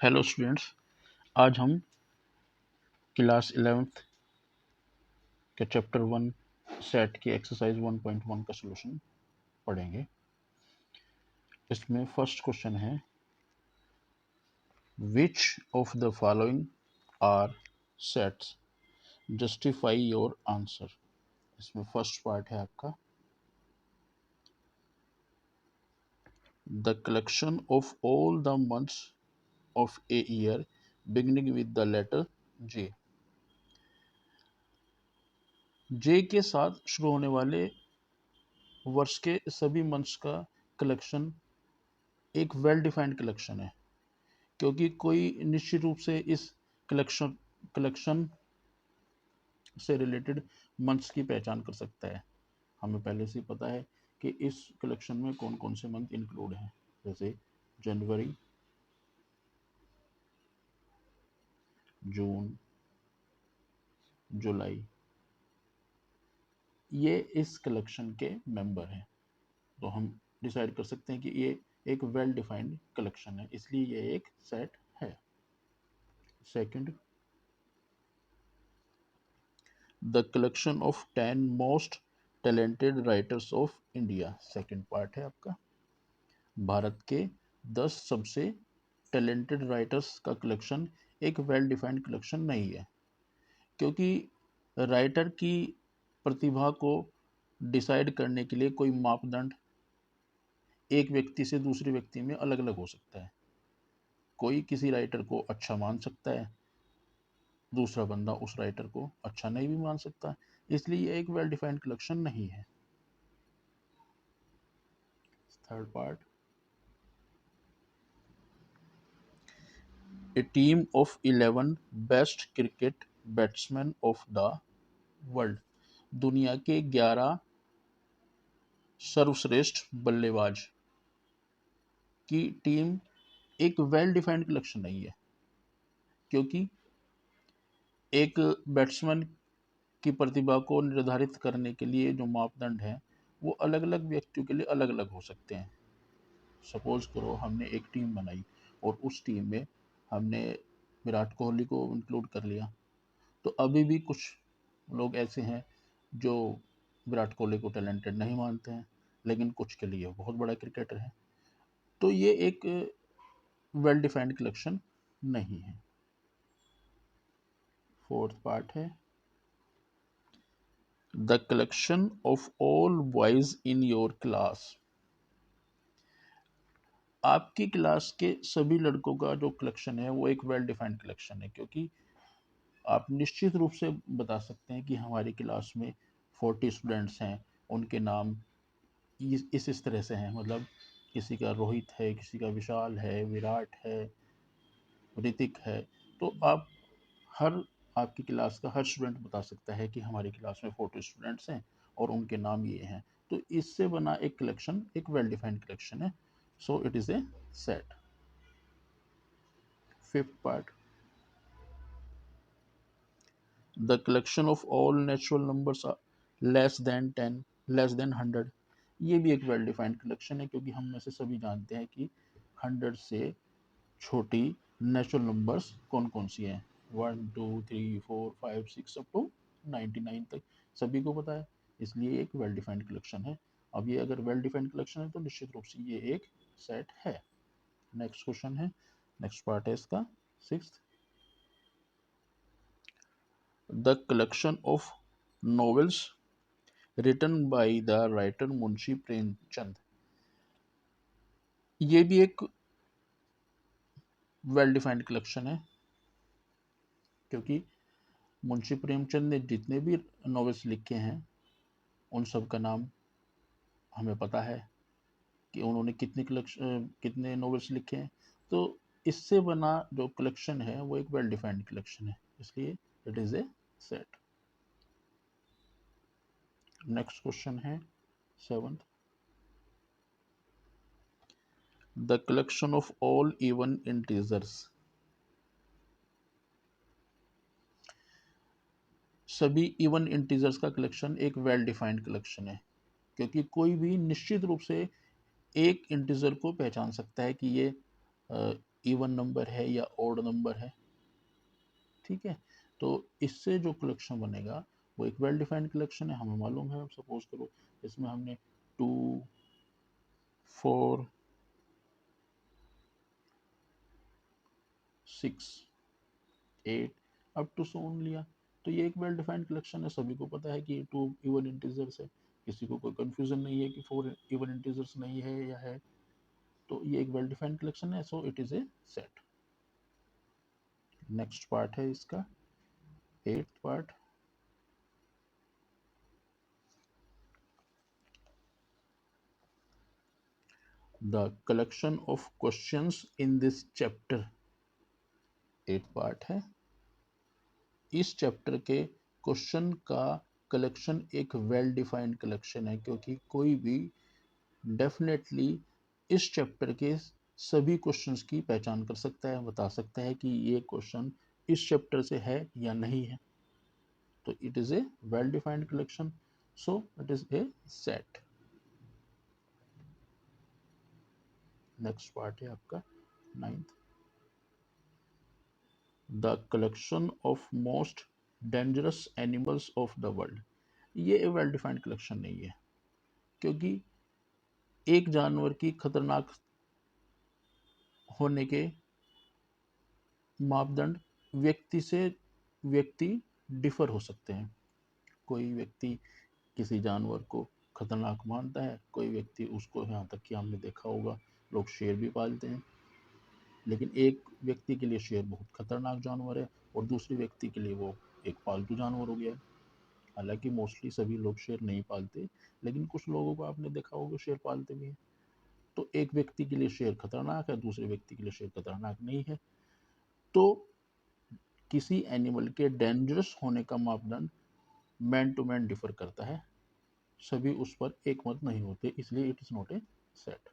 Hello students. आज हम class 11th के चैप्टर 1 सेट की एक्सरसाइज 1.1 का सॉल्यूशन पढ़ेंगे। इसमें फर्स्ट क्वेश्चन है, which of the following are sets, justify your answer. इसमें फर्स्ट पार्ट है आपका, the collection of all the months of a year beginning with the letter J. J के साथ शुरू होने वाले वर्ष के सभी मंथ्स का कलेक्शन एक वेल डिफाइंड कलेक्शन है, क्योंकि कोई निश्चित रूप से इस कलेक्शन कलेक्शन से रिलेटेड मंथ्स की पहचान कर सकता है। हमें पहले से ही पता है कि इस कलेक्शन में कौन कौन से मंथ इंक्लूड हैं, जैसे जनवरी, जून, जुलाई, ये इस कलेक्शन के मेंबर हैं। तो हम डिसाइड कर सकते हैं कि ये एक वेल डिफाइंड कलेक्शन है, इसलिए ये एक सेट है। Second, the collection of 10 most talented writers of India. Second part है आपका, भारत के 10 सबसे टैलेंटेड राइटर्स का कलेक्शन एक वेल डिफाइंड कलेक्शन नहीं है, क्योंकि राइटर की प्रतिभा को डिसाइड करने के लिए कोई मापदंड एक व्यक्ति से दूसरे व्यक्ति में अलग अलग हो सकता है। कोई किसी राइटर को अच्छा मान सकता है, दूसरा बंदा उस राइटर को अच्छा नहीं भी मान सकता, इसलिए ये एक वेल डिफाइंड कलेक्शन नहीं है। Third part, A team of 11 best cricket batsman of the world. दुनिया के 11 सर्वश्रेष्ठ बल्लेबाज की टीम एक वेल डिफाइंड कलेक्शन नहीं है, क्योंकि एक बैट्समैन की प्रतिभा को निर्धारित करने के लिए जो मापदंड हैं वो अलग अलग व्यक्तियों के लिए अलग अलग हो सकते हैं। सपोज करो हमने एक टीम बनाई और उस टीम में हमने विराट कोहली को इंक्लूड कर लिया, तो अभी भी कुछ लोग ऐसे हैं जो विराट कोहली को टैलेंटेड नहीं मानते हैं, लेकिन कुछ के लिए बहुत बड़ा क्रिकेटर है। तो ये एक वेल डिफाइंड कलेक्शन नहीं है। फोर्थ पार्ट है, the collection of all boys in your class. आपकी क्लास के सभी लड़कों का जो कलेक्शन है वो एक वेल डिफाइंड कलेक्शन है, क्योंकि आप निश्चित रूप से बता सकते हैं कि हमारी क्लास में 40 स्टूडेंट्स हैं, उनके नाम इस तरह से हैं, मतलब किसी का रोहित है, किसी का विशाल है, विराट है, ऋतिक है। तो आप हर आपकी क्लास का हर स्टूडेंट बता सकता है कि हमारी क्लास में 40 स्टूडेंट्स हैं और उनके नाम ये हैं। तो इससे बना एक कलेक्शन एक वेल डिफाइंड कलेक्शन है, so it is a set. Fifth part, the collection of all natural numbers less than 10 less than 100। ये भी एक वेल डिफाइंड कलेक्शन है, क्योंकि हम में से सभी जानते हैं कि 100 से छोटी नेचुरल नंबर्स कौन कौन सी हैं। 1 2 3 4 5 6 अप टू 99 तक सभी को पता है, इसलिए एक वेल डिफाइंड कलेक्शन है। अब ये अगर वेल डिफाइंड कलेक्शन है तो निश्चित रूप से ये एक सेट है। नेक्स्ट क्वेश्चन है, नेक्स्ट पार्ट है इसका, sixth, the collection of novels written by the writer Munshi Premchand. ये भी एक वेल डिफाइंड कलेक्शन है, क्योंकि मुंशी प्रेमचंद ने जितने भी नॉवेल्स लिखे हैं उन सब का नाम हमें पता है कि उन्होंने कितने नॉवेल्स लिखे हैं। तो इससे बना जो कलेक्शन है वो एक वेल डिफाइंड कलेक्शन है, इसलिए it is a set. Next question है seventh, the collection of all even integers. सभी इवन इंटीजर्स का कलेक्शन एक वेल डिफाइंड कलेक्शन है, क्योंकि कोई भी निश्चित रूप से एक इंटीजर को पहचान सकता है कि ये इवन नंबर है या ऑड नंबर है, ठीक है। तो इससे जो कलेक्शन बनेगा वो एक वेल डिफाइंड कलेक्शन है, हमें मालूम है। सपोज करो इसमें हमने 2 4 6 8 अप टू सो ऑन लिया, तो ये एक वेल डिफाइंड कलेक्शन है, सभी को पता है कि ये 2 इवन इंटीजर्स है, किसी को कोई कंफ्यूजन नहीं है कि 4 इवन इंटीजर्स नहीं है या है। तो ये एक वेल डिफाइंड कलेक्शन है, so it is a set. Next part है इसका 8th part. The collection of questions in this chapter, 8th part है। इस चैप्टर के क्वेश्चन का कलेक्शन एक वेल डिफाइंड कलेक्शन है, क्योंकि कोई भी डेफिनेटली इस चैप्टर के सभी क्वेश्चंस की पहचान कर सकता है, बता सकता है कि ये क्वेश्चन इस चैप्टर से है या नहीं है। तो it is a well defined collection, so it is a set. Next part है आपका 9th, the collection of most dangerous animals of the world. ये वेल डिफाइंड कलेक्शन नहीं है, क्योंकि एक जानवर की खतरनाक होने के मापदंड व्यक्ति से व्यक्ति डिफर हो सकते हैं। कोई व्यक्ति किसी जानवर को खतरनाक मानता है, कोई व्यक्ति उसको, यहाँ तक कि हमने देखा होगा लोग शेर भी पालते हैं, लेकिन एक व्यक्ति के लिए शेर बहुत खतरनाक जानवर है और दूसरे व्यक्ति के लिए वो एक पालतू जानवर हो गया है। हालांकि मोस्टली सभी लोग शेर नहीं पालते, लेकिन कुछ लोगों को आपने देखा होगा शेर पालते भी हैं। तो एक व्यक्ति के लिए शेर खतरनाक है, दूसरे व्यक्ति के लिए शेर खतरनाक नहीं है। तो किसी एनिमल के डेंजरस होने का मापदंड मैन टू मैन डिफर करता है, सभी उस पर एक मत नहीं होते, इसलिए it is not a set.